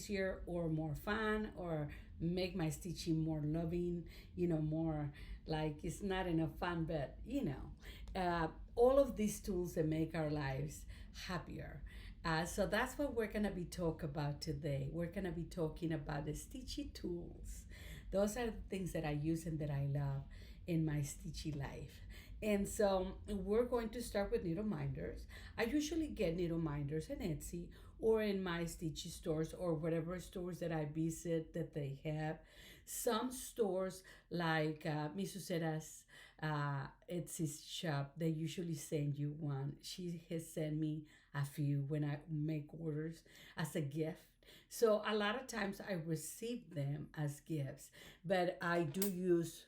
easier or more fun or make my stitching more loving, more like it's not enough fun, but all of these tools that make our lives happier. So that's what we're gonna be talking about today. We're gonna be talking about the stitchy tools. Those are the things that I use and that I love in my stitchy life. And so we're going to start with needle minders. I usually get needle minders in Etsy or in my stitchy stores or whatever stores that I visit that they have. Some stores like Misusera's Etsy shop, they usually send you one. She has sent me a few when I make orders as a gift. So a lot of times I receive them as gifts, but I do use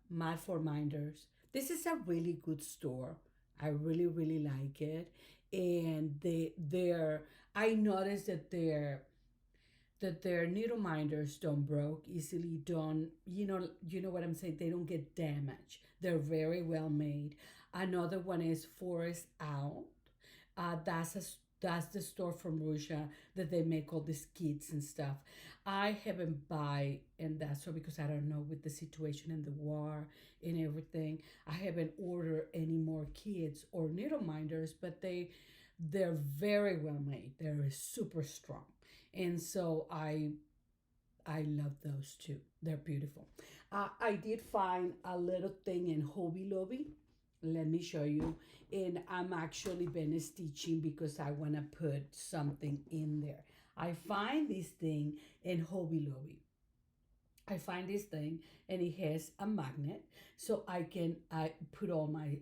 Mat for Minders. This is a really good store. I really, really like it. And they're, I noticed that their needle minders don't broke easily, don't, you know what I'm saying? They don't get damaged. They're very well made. Another one is Forest Out. That's the store from Russia that they make all these kits and stuff. I haven't buy in that store because I don't know with the situation in the war and everything. I haven't ordered any more kits or needle minders, but they're very well made. They're super strong, and so I love those too. They're beautiful. I did find a little thing in Hobby Lobby. Let me show you. And I'm actually been stitching because I want to put something in there. I find this thing in Hobby Lobby. I find this thing and it has a magnet, so I put all my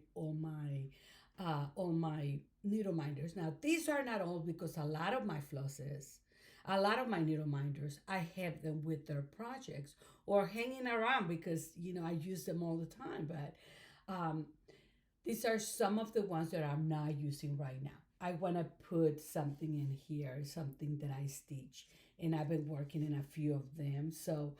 needle minders. Now these are not all because a lot of my flosses, a lot of my needle minders, I have them with their projects or hanging around because I use them all the time. But these are some of the ones that I'm not using right now. I want to put something in here, something that I stitch, and I've been working in a few of them. So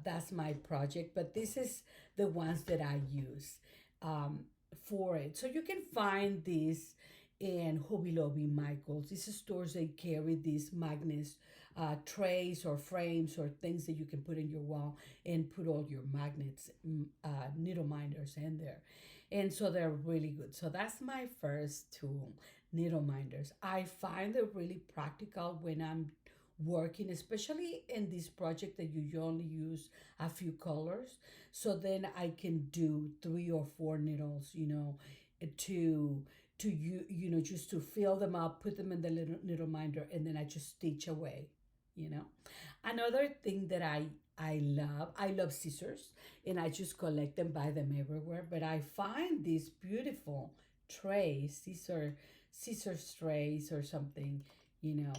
that's my project. But this is the ones that I use um, for it. So you can find these in Hobby Lobby, Michaels. These stores, they carry these magnets, trays or frames or things that you can put in your wall and put all your magnets, needle minders in there. And so they're really good. So that's my first tool, needle minders. I find it really practical when I'm working, especially in this project that you only use a few colors. So then I can do 3 or 4 needles, to just to fill them up, put them in the little needle minder, and then I just stitch away. You know, another thing that I love scissors, and I just collect them, buy them everywhere. But I find these beautiful trays, scissor trays or something. You know,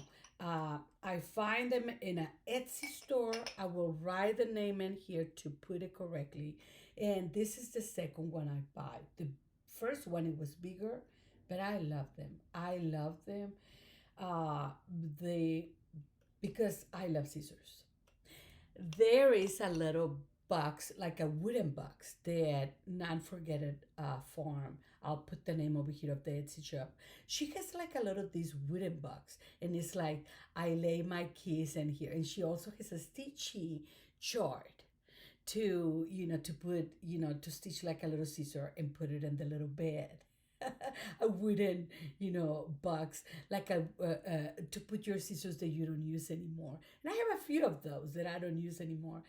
I find them in an Etsy store. I will write the name in here to put it correctly. And this is the second one I buy. The first one, it was bigger, but I love them. I love them. Uh, they because I love scissors. There is a little box, like a wooden box, that non-forgetted farm. I'll put the name over here of the Etsy shop. She has like a lot of these wooden box, and it's like I lay my keys in here, and she also has a stitchy chart to put to stitch like a little scissor and put it in the little bed. A wooden box, like to put your scissors that you don't use anymore. And I have a few of those that I don't use anymore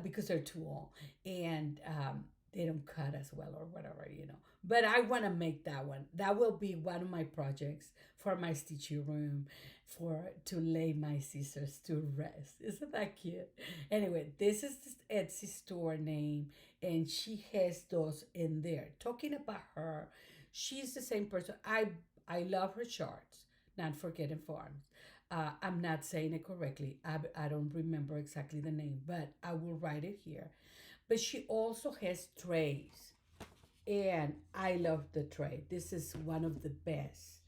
because they're too old, and they don't cut as well or whatever. But I want to make that one. That will be one of my projects for my stitching room, for to lay my scissors to rest. Isn't that cute? Anyway, this is the Etsy store name, and she has those in there. Talking about her, she's the same person. I love her charts, not forgetting farms. I'm not saying it correctly. I don't remember exactly the name, but I will write it here. But she also has trays, and I love the tray. This is one of the best.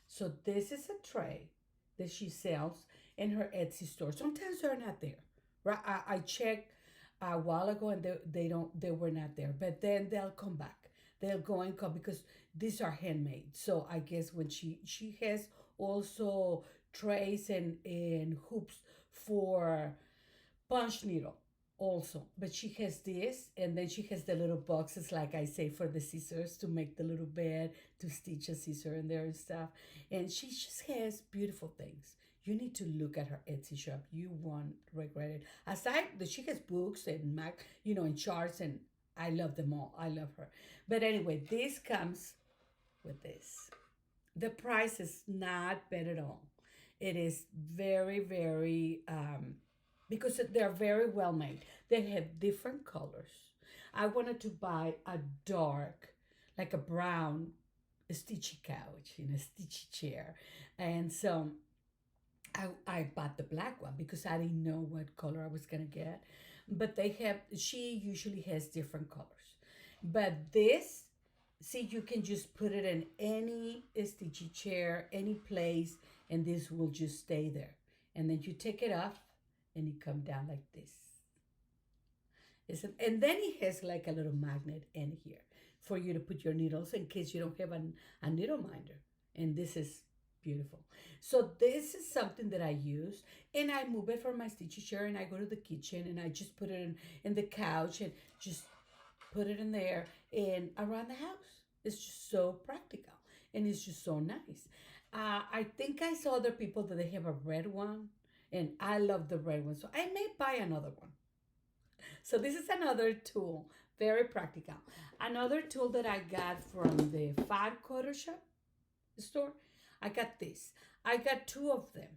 So this is a tray that she sells in her Etsy store. Sometimes they're not there. Right? I checked a while ago, and they were not there. But then they'll come back. They'll go and come because these are handmade. So I guess when she has also trays and hoops for punch needle also, but she has this, and then she has the little boxes, like I say, for the scissors to make the little bed, to stitch a scissor in there and stuff. And she just has beautiful things. You need to look at her Etsy shop. You won't regret it. Aside that she has books and and charts, and I love them all. I love her. But anyway, this comes with this. The price is not bad at all. It is very, very, because they're very well made. They have different colors. I wanted to buy a dark, like a brown, stitchy couch in a stitchy chair. And so I bought the black one because I didn't know what color I was going to get. But she usually has different colors. But this, see, you can just put it in any stitchy chair, any place, and this will just stay there. And then you take it off and it come down like this. And then it has like a little magnet in here for you to put your needles in case you don't have a needle minder. And this is beautiful. So this is something that I use, and I move it from my stitchy chair, and I go to the kitchen, and I just put it in the couch, and just put it in there and around the house. It's just so practical, and it's just so nice. I think I saw other people that they have a red one, and I love the red one, so I may buy another one. So this is another tool, very practical. Another tool that I got from the Five Quarter Shop store, I got this. I got two of them.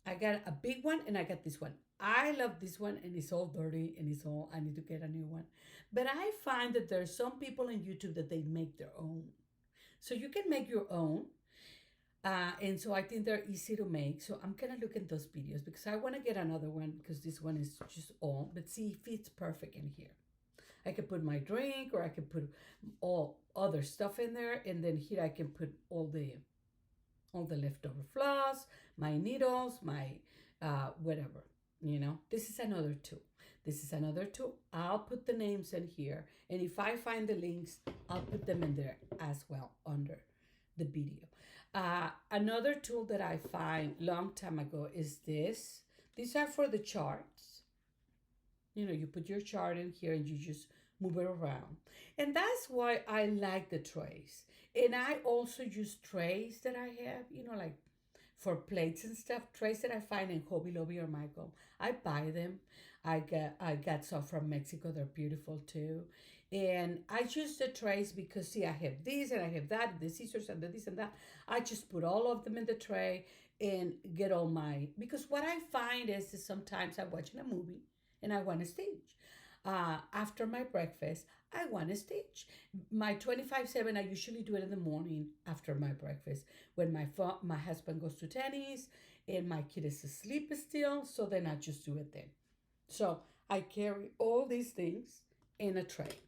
I got a big one and I got this one. I love this one, and it's all dirty, and I need to get a new one. But I find that there's some people on YouTube that they make their own. So you can make your own. And so I think they're easy to make. So I'm going to look at those videos because I want to get another one because this one is just all. But see, it fits perfect in here. I can put my drink, or I can put all other stuff in there. And then here I can put all the leftover floss, my needles, my whatever. This is another tool. This is another tool. I'll put the names in here. And if I find the links, I'll put them in there as well under the video. Another tool that I find long time ago is this. These are for the charts. You put your chart in here and you just move it around. And that's why I like the trays. And I also use trays that I have, like for plates and stuff, trays that I find in Hobby Lobby or Michael. I buy them. I got some from Mexico. They're beautiful too. And I use the trays because, see, I have this and I have that, the scissors and the this and that. I just put all of them in the tray and get all because what I find is that sometimes I'm watching a movie and I want to stitch. After my breakfast, I want to stitch. My 25/7, I usually do it in the morning after my breakfast when my husband goes to tennis and my kid is asleep still. So then I just do it then. So I carry all these things in a tray.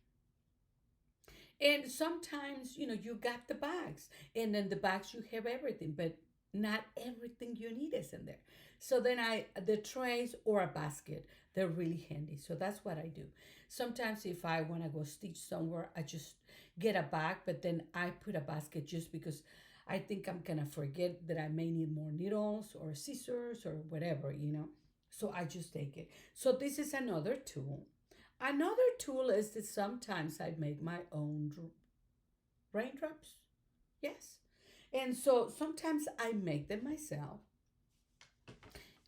And sometimes, you got the bags, and in the bags you have everything, but not everything you need is in there. So then the trays or a basket, they're really handy. So that's what I do. Sometimes if I want to go stitch somewhere, I just get a bag, but then I put a basket just because I think I'm going to forget that I may need more needles or scissors or whatever. So I just take it. So this is another tool. Another tool is that sometimes I make my own raindrops. Yes. And so sometimes I make them myself,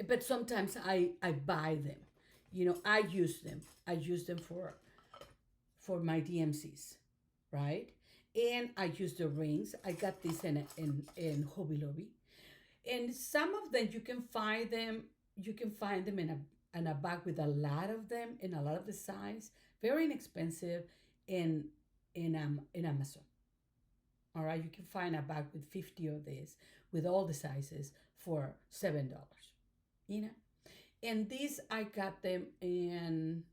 but sometimes I buy them. I use them. I use them for my DMCs, right? And I use the rings. I got this in Hobby Lobby. And some of them you can find them. You can find them in a bag with a lot of them in a lot of the size, very inexpensive in Amazon. All right, you can find a bag with 50 of these with all the sizes for $7. And these I got them in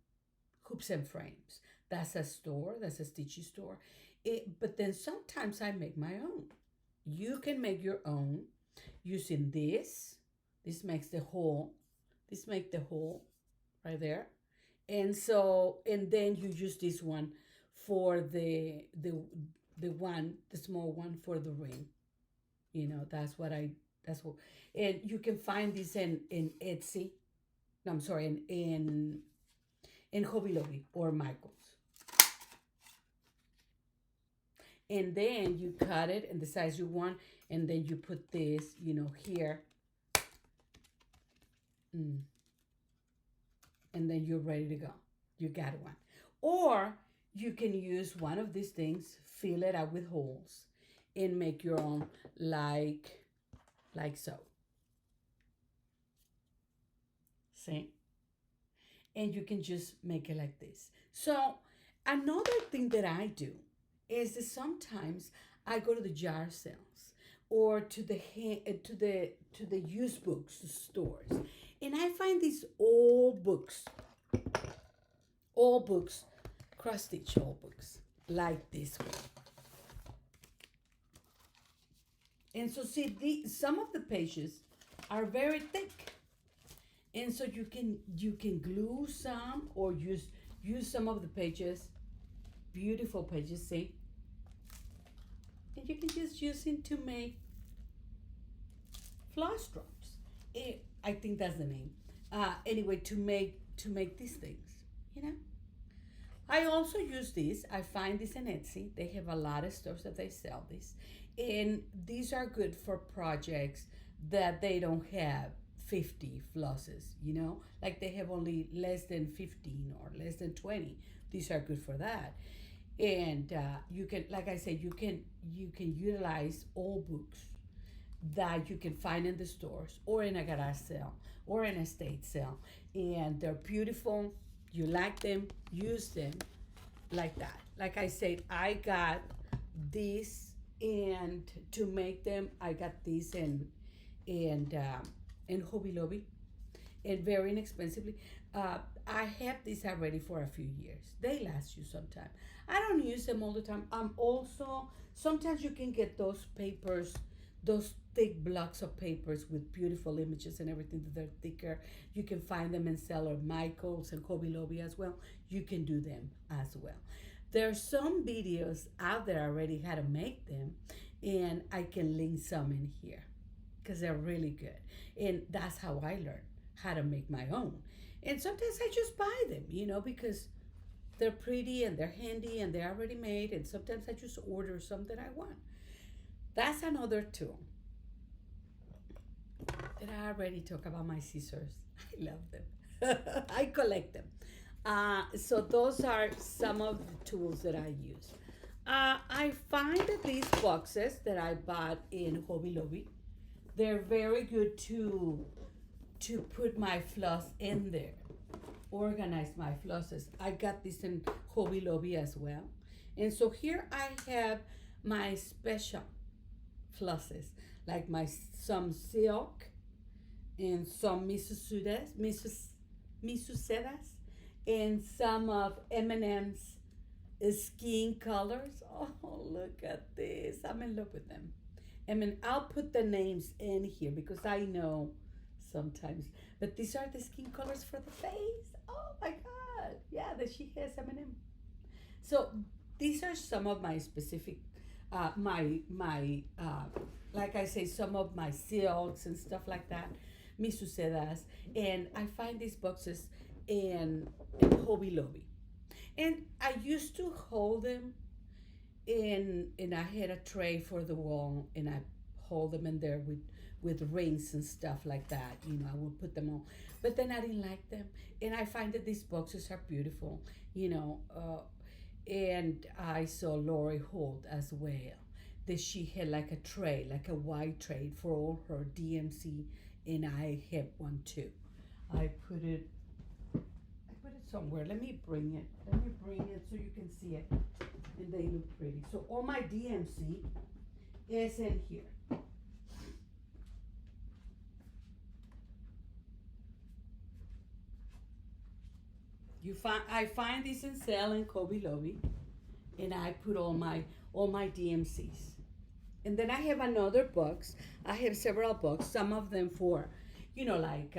Hoops and Frames. That's a store. That's a stitchy store. But then sometimes I make my own. You can make your own using this. This makes the hole. This makes the hole right there. And then you use this one for the small one for the ring. That's That's what, and you can find this in Etsy. No, I'm sorry, in Hobby Lobby or Michaels. And then you cut it in the size you want, and then you put this, here, mm, and then you're ready to go. You got one. Or you can use one of these things, fill it out with holes, and make your own, like so. See? And you can just make it like this. So another thing that I do is that sometimes I go to the jar sales or to the used books stores, and I find these old books, cross stitch old books like this one. And so see, some of the pages are very thick, and so you can glue some or use some of the pages, beautiful pages, see, and you can just use it to make floss drops. I think that's the name. Anyway, to make these things, you know. I also use these. I find this in Etsy. They have a lot of stores that they sell these, and these are good for projects that they don't have 50 flosses. Like they have only less than 15 or less than 20. These are good for that, and you can, like I said, you can utilize old books that you can find in the stores or in a garage sale or an estate sale, and they're beautiful. You like them, use them like that. Like I said, I got these, and to make them, I got these in Hobby Lobby, and very inexpensively. I have these already for a few years. They last you some time. I don't use them all the time. Also, sometimes you can get those papers, those thick blocks of papers with beautiful images and everything that they're thicker. You can find them in Seller Michaels and Hobby Lobby as well. You can do them as well. There are some videos out there already how to make them, and I can link some in here because they're really good. And that's how I learned how to make my own. And sometimes I just buy them, because they're pretty and they're handy and they're already made. And sometimes I just order something I want. That's another tool. Did I already talk about my scissors? I love them. I collect them. So those are some of the tools that I use. I find that these boxes that I bought in Hobby Lobby, they're very good to put my floss in there, organize my flosses. I got this in Hobby Lobby as well. And so here I have my special flosses, like some silk and some misusedas, and some of M&M's skin colors. Oh, look at this. I'm in love with them. I mean, I'll put the names in here because I know sometimes. But these are the skin colors for the face. Oh my God. Yeah, that she has M&M. So these are some of my specific, like I say, some of my silks and stuff like that, misusedas. And I find these boxes in Hobby Lobby. And I used to hold them and I had a tray for the wall, and I hold them in there with rings and stuff like that. I would put them on, but then I didn't like them, and I find that these boxes are beautiful. And I saw Lori Holt as well. That she had like a tray, like a white tray for all her DMC, and I have one too. I put it. I put it somewhere. Let me bring it. Let me bring it so you can see it, and they look pretty. So all my DMC is in here. I find this in sale in Hobby Lobby, and I put all my DMCs. And then I have another box. I have several books. Some of them for, like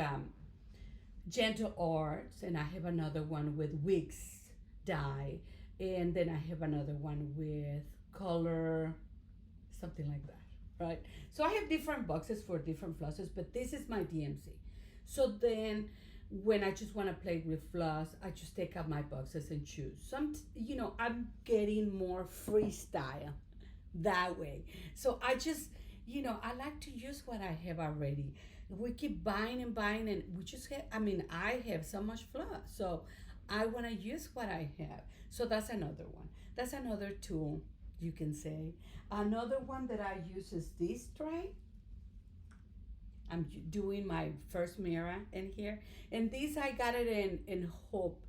gentle arts, and I have another one with wigs dye, and then I have another one with color, something like that. right? So I have different boxes for different flosses, but this is my DMC. So then when I just want to play with floss, I just take out my boxes and choose. I'm getting more freestyle that way. So I just, I like to use what I have already. We keep buying and buying, and we just have, I have so much floss. So I want to use what I have. So that's another one. That's another tool, you can say. Another one that I use is this tray. I'm doing my first mirror in here. And these I got it in Hope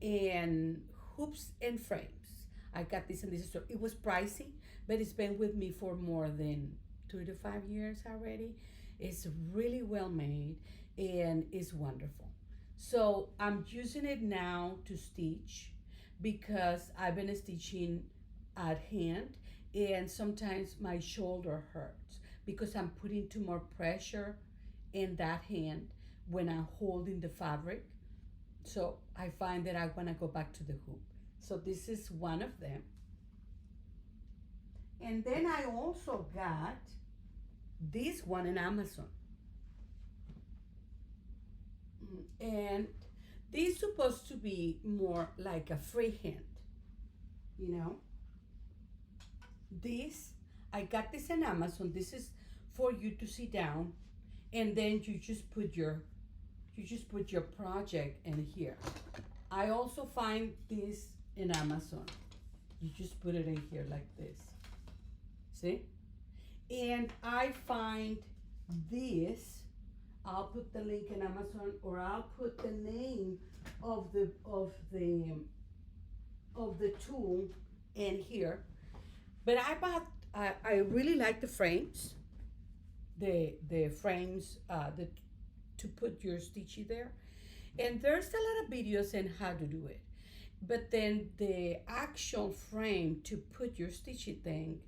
and hoops and frames. I got this in this store. It was pricey, but it's been with me for more than 2 to 5 years already. It's really well made and it's wonderful. So I'm using it now to stitch because I've been stitching at hand and sometimes my shoulder hurts because I'm putting too more pressure in that hand when I'm holding the fabric. So I find that I want to go back to the hoop. So this is one of them. And then I also got this one in Amazon. And this is supposed to be more like a freehand, you know. This, I got this in Amazon. This is for you to sit down and then you just put your project in here. I also find this in Amazon. You just put it in here like this. See? And I find this, I'll put the link in Amazon or I'll put the name of the tool in here. But I really like the frames. The frames to put your stitchy there. And there's a lot of videos on how to do it. But then the actual frame to put your stitchy thing,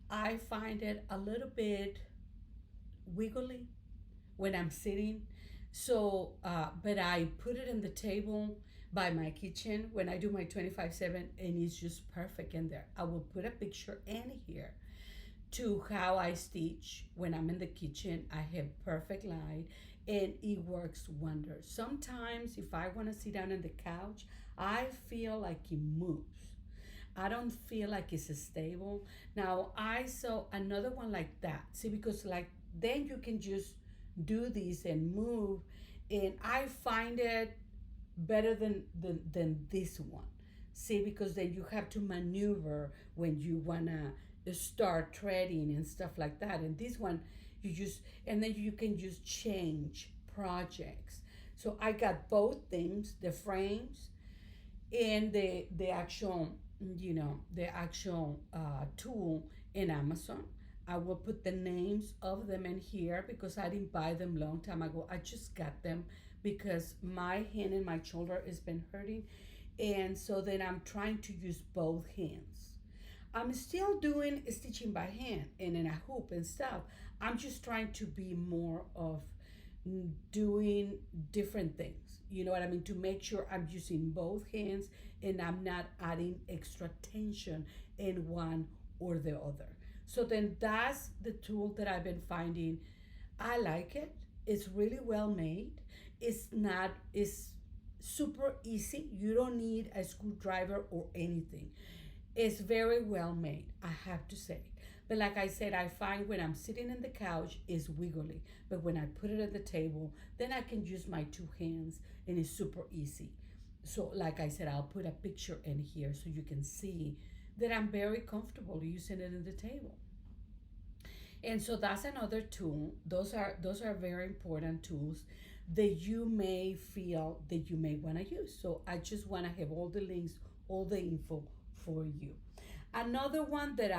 I find it a little bit wiggly when I'm sitting. So, but I put it in the table by my kitchen when I do my 25/7 and it's just perfect in there. I will put a picture in here to how I stitch when I'm in the kitchen. I have perfect light and it works wonders. Sometimes if I want to sit down on the couch, I feel like it moves. I don't feel like it's stable. Now I saw another one like that. See, because like then you can just do this and move, and I find it better than this one. See, because then you have to maneuver when you wanna start threading and stuff like that. And this one, you just and then you can just change projects. So I got both things: the frames and the actual tool in Amazon. I will put the names of them in here because I didn't buy them long time ago. I just got them because my hand and my shoulder has been hurting, and so then I'm trying to use both hands. I'm still doing stitching by hand and in a hoop and stuff. I'm just trying to be more of doing different things. You know what I mean? To make sure I'm using both hands and I'm not adding extra tension in one or the other. So then that's the tool that I've been finding. I like it. It's really well made. It's super easy. You don't need a screwdriver or anything. It's very well made, I have to say. But like I said, I find when I'm sitting in the couch, it's wiggly. But when I put it at the table, then I can use my two hands and it's super easy. So like I said, I'll put a picture in here so you can see that I'm very comfortable using it at the table. And so that's another tool. Those are very important tools that you may feel that you may want to use. So I just want to have all the links, all the info for you. Another one that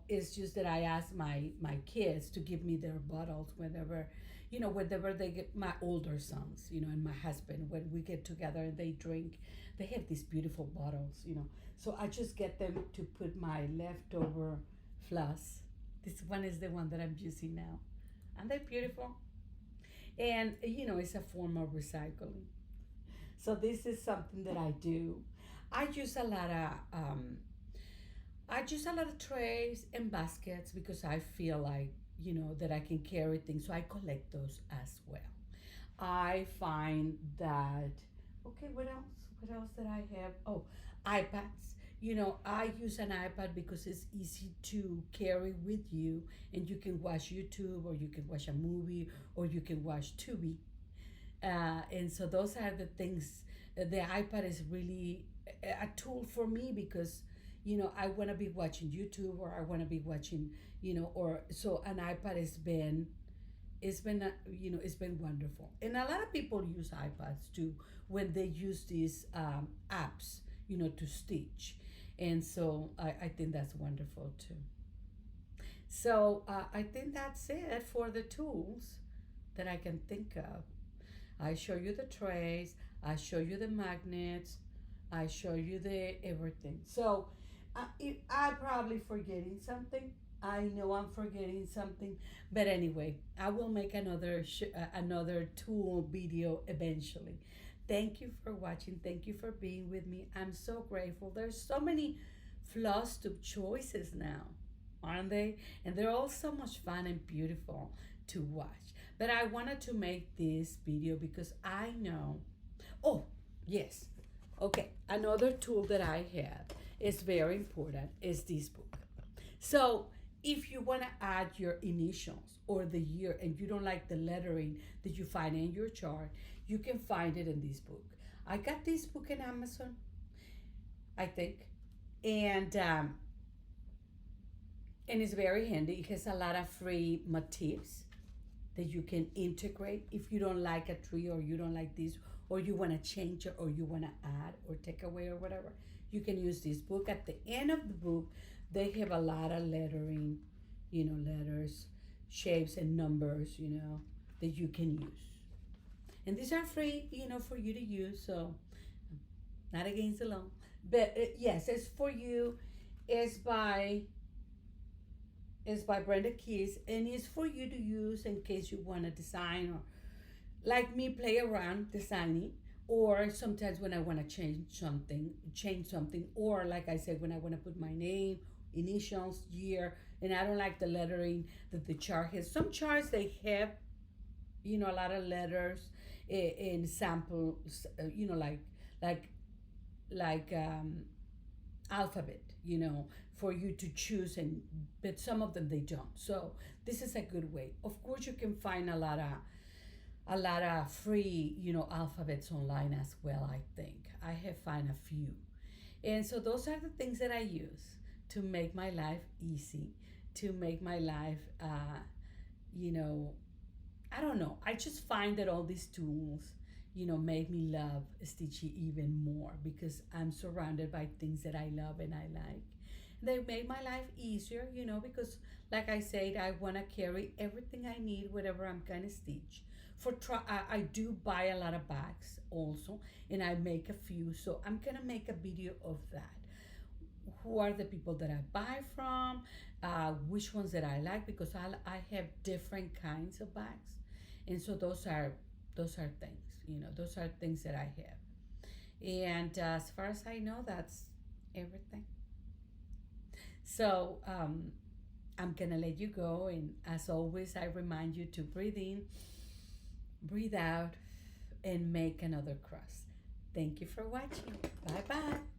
is just that I ask my kids to give me their bottles whenever they get my older sons, and my husband, when we get together and they drink, they have these beautiful bottles. So I just get them to put my leftover floss. This one is the one that I'm using now. Aren't they beautiful? And it's a form of recycling. So this is something that I do. I use a lot of I use a lot of trays and baskets because I feel like, that I can carry things. So I collect those as well. I find that, okay, what else? What else did I have? Oh, iPads. I use an iPad because it's easy to carry with you, and you can watch YouTube, or you can watch a movie, or you can watch Tubi. And so those are the things. The iPad is really a tool for me because, I want to be watching YouTube, or I want to be watching, or so an iPad it's been wonderful. And a lot of people use iPads too when they use these apps, to stitch. And so I think that's wonderful too. So I think that's it for the tools that I can think of. I show you the trays, I show you the magnets, I show you the everything. So if I'm probably forgetting something. I know I'm forgetting something, but anyway, I will make another tool video eventually. Thank you for watching. Thank you for being with me. I'm so grateful. There's so many Flosstube choices now, aren't they? And they're all so much fun and beautiful to watch. But I wanted to make this video because I know. Oh, yes. Okay, another tool that I have is very important is this book. So if you want to add your initials or the year and you don't like the lettering that you find in your chart, you can find it in this book. I got this book in Amazon, I think, and and it's very handy. It has a lot of free motifs that you can integrate. If you don't like a tree, or you don't like this, or you want to change it, or you want to add or take away or whatever, you can use this book. At the end of the book, they have a lot of lettering, letters, shapes, and numbers, that you can use. And these are free, for you to use. So, not against the law. But yes, it's for you. It's by it's by Brenda Keys, and it's for you to use in case you want to design, or like me, play around designing, or sometimes when I want to change something, or like I said, when I want to put my name, initials, year, and I don't like the lettering that the chart has. Some charts they have, a lot of letters in samples, like like alphabet, for you to choose, and but some of them they don't. So this is a good way. Of course, you can find a lot of free, alphabets online as well. I think I have found a few, and so those are the things that I use to make my life easy, to make my life, you know, I don't know. I just find that all these tools, make me love stitching even more because I'm surrounded by things that I love and I like. They make my life easier, because like I said, I want to carry everything I need, whatever I'm gonna stitch. I do buy a lot of bags also, and I make a few. So I'm gonna make a video of that. Who are the people that I buy from? Which ones that I like, because I have different kinds of bags, and so those are things. Those are things that I have. And as far as I know, that's everything. So I'm gonna let you go, and as always, I remind you to breathe in, breathe out, and make another cross. Thank you for watching. Bye bye.